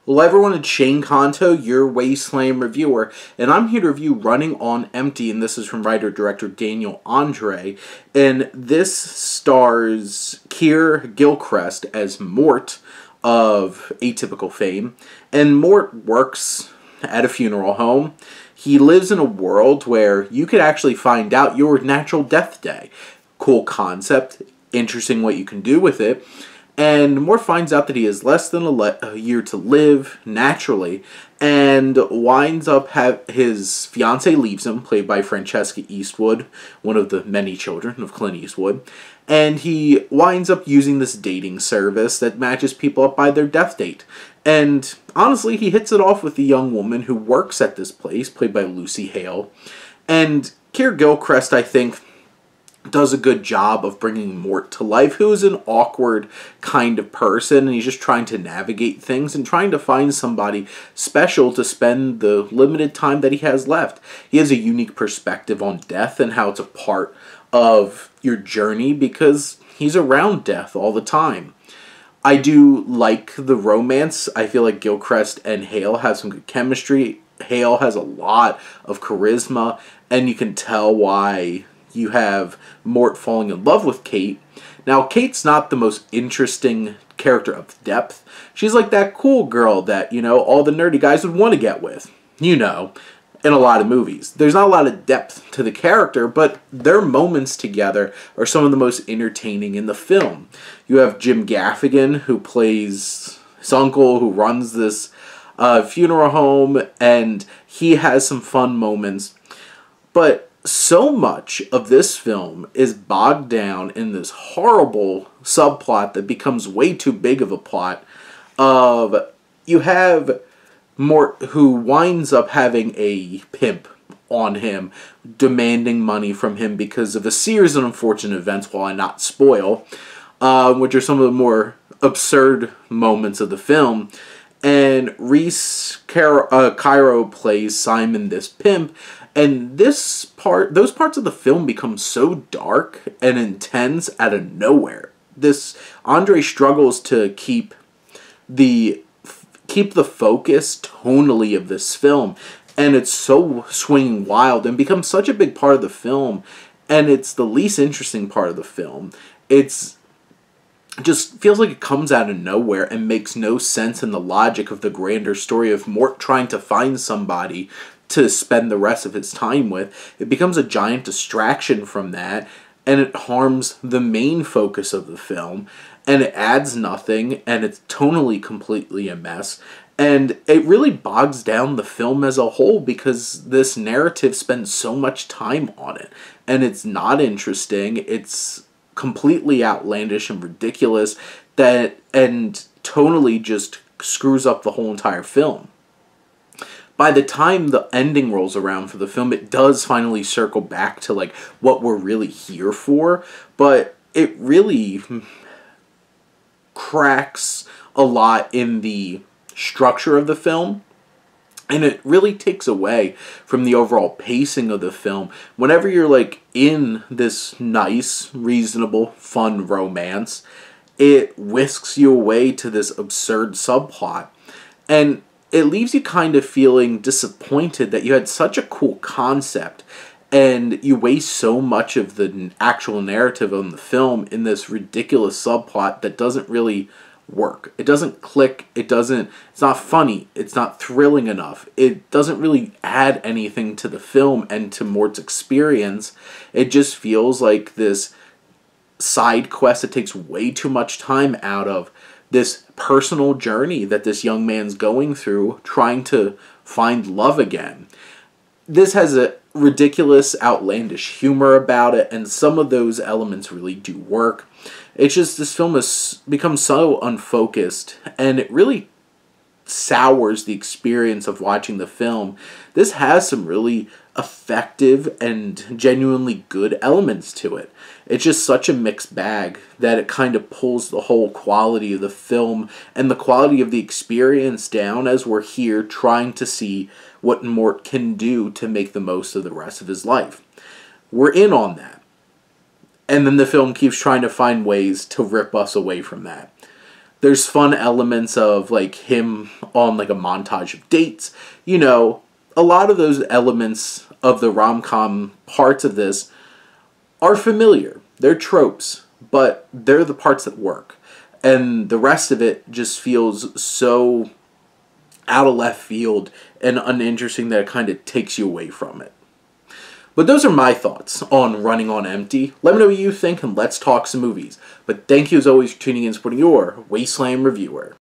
Hello everyone, it's Shane Kanto, your Wasteland reviewer, and I'm here to review Running on Empty, and this is from writer-director Daniel Andre, and this stars Keir Gilchrist as Mort of Atypical fame, and Mort works at a funeral home. He lives in a world where you could actually find out your natural death day. Cool concept, interesting what you can do with it. And Mort finds out that he has less than a year to live naturally, and winds up his fiancé leaves him, played by Francesca Eastwood, one of the many children of Clint Eastwood, and he winds up using this dating service that matches people up by their death date. And honestly, he hits it off with the young woman who works at this place, played by Lucy Hale. And Keir Gilchrist, I think, does a good job of bringing Mort to life, who is an awkward kind of person, and he's just trying to navigate things and trying to find somebody special to spend the limited time that he has left. He has a unique perspective on death and how it's a part of your journey because he's around death all the time. I do like the romance. I feel like Gilchrist and Hale have some good chemistry. Hale has a lot of charisma, and you can tell why you have Mort falling in love with Kate. Now, Kate's not the most interesting character of depth. She's like that cool girl that, you know, all the nerdy guys would want to get with. You know, in a lot of movies. There's not a lot of depth to the character, but their moments together are some of the most entertaining in the film. You have Jim Gaffigan, who plays his uncle, who runs this funeral home, and he has some fun moments. But so much of this film is bogged down in this horrible subplot that becomes way too big of a plot of you have Mort who winds up having a pimp on him demanding money from him because of a series of unfortunate events, while I not spoil, which are some of the more absurd moments of the film. And Reese Cairo plays Simon, this pimp, and those parts of the film become so dark and intense out of nowhere. Andre struggles to keep the focus tonally of this film, and it's so swinging wild and becomes such a big part of the film, and it's the least interesting part of the film. It's just feels like it comes out of nowhere and makes no sense in the logic of the grander story of Mort trying to find somebody to spend the rest of his time with. It becomes a giant distraction from that, and it harms the main focus of the film, and it adds nothing, and it's tonally completely a mess, and it really bogs down the film as a whole because this narrative spends so much time on it, and it's not interesting. It's completely outlandish and ridiculous, and tonally just screws up the whole entire film. By the time the ending rolls around for the film, it does finally circle back to like what we're really here for, but it really cracks a lot in the structure of the film, and it really takes away from the overall pacing of the film. Whenever you're like in this nice, reasonable, fun romance, it whisks you away to this absurd subplot, and it leaves you kind of feeling disappointed that you had such a cool concept and you waste so much of the actual narrative on the film in this ridiculous subplot that doesn't really work. It doesn't click. It's not funny. It's not thrilling enough. It doesn't really add anything to the film and to Mort's experience. It just feels like this side quest that takes way too much time out of this personal journey that this young man's going through, trying to find love again. This has a ridiculous, outlandish humor about it, and some of those elements really do work. It's just this film has become so unfocused, and it really sours the experience of watching the film. This has some really effective and genuinely good elements to it. It's just such a mixed bag that it kind of pulls the whole quality of the film and the quality of the experience down as we're here trying to see what Mort can do to make the most of the rest of his life. We're in on that. And then the film keeps trying to find ways to rip us away from that. There's fun elements of, like, him on, like, a montage of dates. You know, a lot of those elements of the rom-com parts of this are familiar. They're tropes, but they're the parts that work. And the rest of it just feels so out of left field and uninteresting that it kind of takes you away from it. But those are my thoughts on Running on Empty. Let me know what you think, and let's talk some movies. But thank you as always for tuning in and supporting your Wasteland reviewer.